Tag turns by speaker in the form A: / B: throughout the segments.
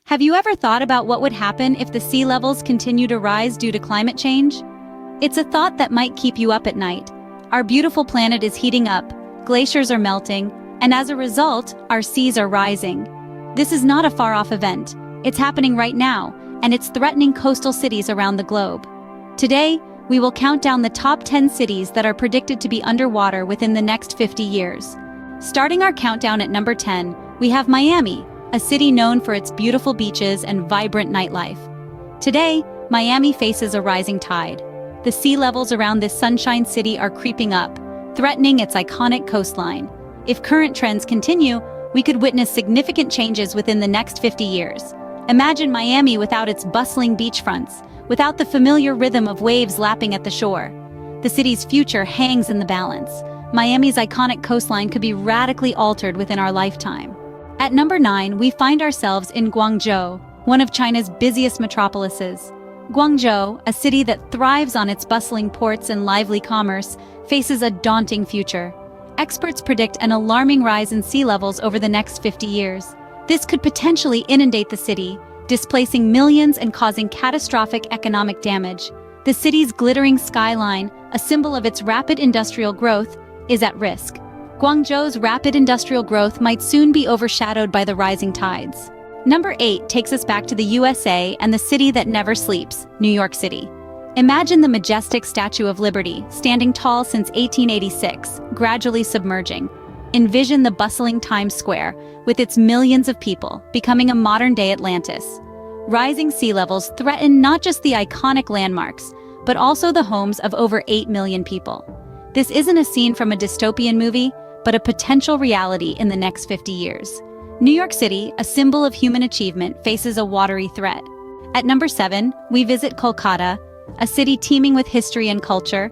A: Have you ever thought about what would happen if the sea levels continue to rise due to climate change? It's a thought that might keep you up at night. Our beautiful planet is heating up, glaciers are melting, and as a result, our seas are rising. This is not a far-off event. It's happening right now, and it's threatening coastal cities around the globe. Today, we will count down the top 10 cities that are predicted to be underwater within the next 50 years. Starting our countdown at number 10, we have Miami, a city known for its beautiful beaches and vibrant nightlife. Today, Miami faces a rising tide. The sea levels around this sunshine city are creeping up, threatening its iconic coastline. If current trends continue, we could witness significant changes within the next 50 years. Imagine Miami without its bustling beachfronts, without the familiar rhythm of waves lapping at the shore. The city's future hangs in the balance. Miami's iconic coastline could be radically altered within our lifetime. At number 9, we find ourselves in Guangzhou, one of China's busiest metropolises. Guangzhou, a city that thrives on its bustling ports and lively commerce, faces a daunting future. Experts predict an alarming rise in sea levels over the next 50 years. This could potentially inundate the city, displacing millions and causing catastrophic economic damage. The city's glittering skyline, a symbol of its rapid industrial growth, is at risk. Guangzhou's rapid industrial growth might soon be overshadowed by the rising tides. Number 8 takes us back to the USA and the city that never sleeps, New York City. Imagine the majestic Statue of Liberty, standing tall since 1886, gradually submerging. Envision the bustling Times Square, with its millions of people, becoming a modern-day Atlantis. Rising sea levels threaten not just the iconic landmarks, but also the homes of over 8 million people. This isn't a scene from a dystopian movie, but a potential reality in the next 50 years. New York City, a symbol of human achievement, faces a watery threat. At number 7, we visit Kolkata, a city teeming with history and culture.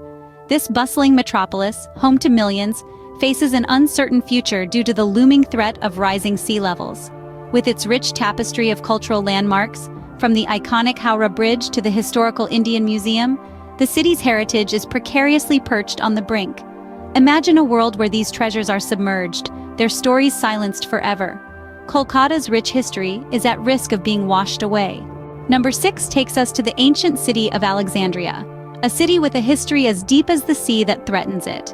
A: This bustling metropolis, home to millions, faces an uncertain future due to the looming threat of rising sea levels. With its rich tapestry of cultural landmarks, from the iconic Howrah Bridge to the historical Indian Museum, the city's heritage is precariously perched on the brink. Imagine a world where these treasures are submerged, their stories silenced forever. Kolkata's rich history is at risk of being washed away. Number 6 takes us to the ancient city of Alexandria, a city with a history as deep as the sea that threatens it.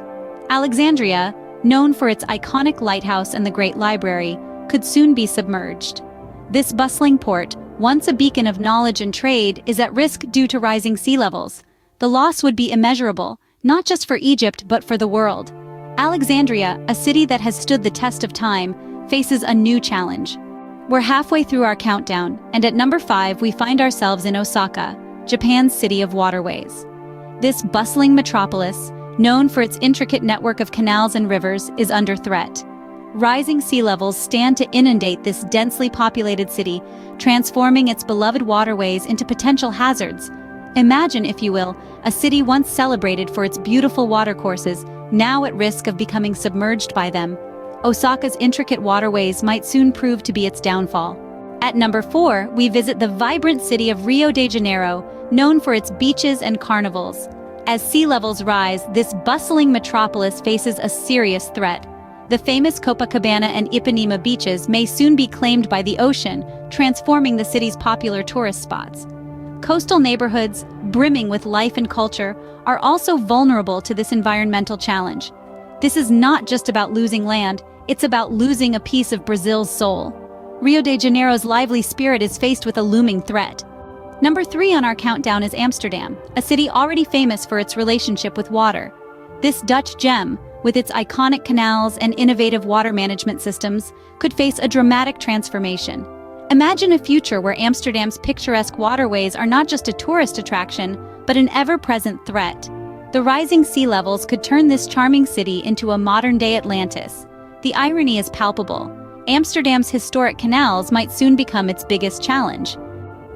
A: Alexandria, known for its iconic lighthouse and the Great Library, could soon be submerged. This bustling port, once a beacon of knowledge and trade, is at risk due to rising sea levels. The loss would be immeasurable, not just for Egypt but for the world. Alexandria, a city that has stood the test of time, faces a new challenge. We're halfway through our countdown, and at number 5 we find ourselves in Osaka, Japan's city of waterways. This bustling metropolis, known for its intricate network of canals and rivers, is under threat. Rising sea levels stand to inundate this densely populated city, transforming its beloved waterways into potential hazards. Imagine, if you will, a city once celebrated for its beautiful watercourses, now at risk of becoming submerged by them. Osaka's intricate waterways might soon prove to be its downfall. At number 4, we visit the vibrant city of Rio de Janeiro, known for its beaches and carnivals. As sea levels rise, this bustling metropolis faces a serious threat. The famous Copacabana and Ipanema beaches may soon be claimed by the ocean, transforming the city's popular tourist spots. Coastal neighborhoods, brimming with life and culture, are also vulnerable to this environmental challenge. This is not just about losing land, it's about losing a piece of Brazil's soul. Rio de Janeiro's lively spirit is faced with a looming threat. Number 3 on our countdown is Amsterdam, a city already famous for its relationship with water. This Dutch gem, with its iconic canals and innovative water management systems, could face a dramatic transformation. Imagine a future where Amsterdam's picturesque waterways are not just a tourist attraction, but an ever-present threat. The rising sea levels could turn this charming city into a modern-day Atlantis. The irony is palpable. Amsterdam's historic canals might soon become its biggest challenge.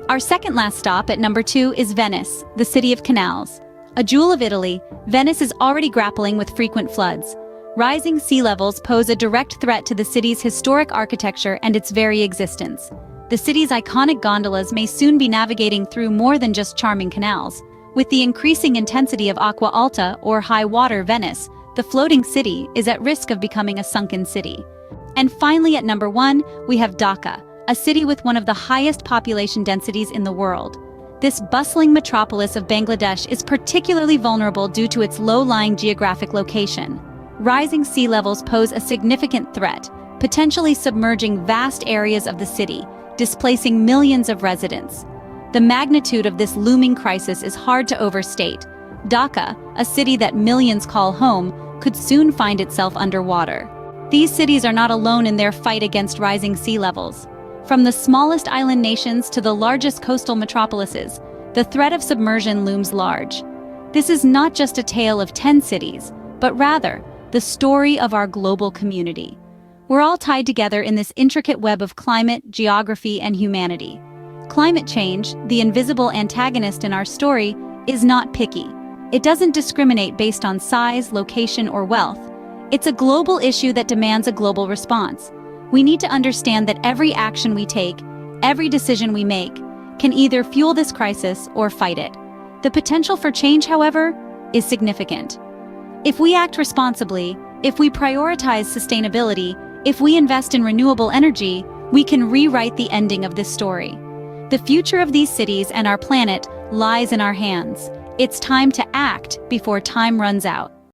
A: Our second-last stop at number 2 is Venice, the city of canals. A jewel of Italy, Venice is already grappling with frequent floods. Rising sea levels pose a direct threat to the city's historic architecture and its very existence. The city's iconic gondolas may soon be navigating through more than just charming canals. With the increasing intensity of acqua alta, or high water Venice, the floating city is at risk of becoming a sunken city. And finally, at number 1, we have Dhaka, a city with one of the highest population densities in the world. This bustling metropolis of Bangladesh is particularly vulnerable due to its low-lying geographic location. Rising sea levels pose a significant threat, potentially submerging vast areas of the city, displacing millions of residents. The magnitude of this looming crisis is hard to overstate. Dhaka, a city that millions call home, could soon find itself underwater. These cities are not alone in their fight against rising sea levels. From the smallest island nations to the largest coastal metropolises, the threat of submersion looms large. This is not just a tale of 10 cities, but rather the story of our global community. We're all tied together in this intricate web of climate, geography, and humanity. Climate change, the invisible antagonist in our story, is not picky. It doesn't discriminate based on size, location, or wealth. It's a global issue that demands a global response. We need to understand that every action we take, every decision we make, can either fuel this crisis or fight it. The potential for change, however, is significant. If we act responsibly, if we prioritize sustainability, if we invest in renewable energy, we can rewrite the ending of this story. The future of these cities and our planet lies in our hands. It's time to act before time runs out.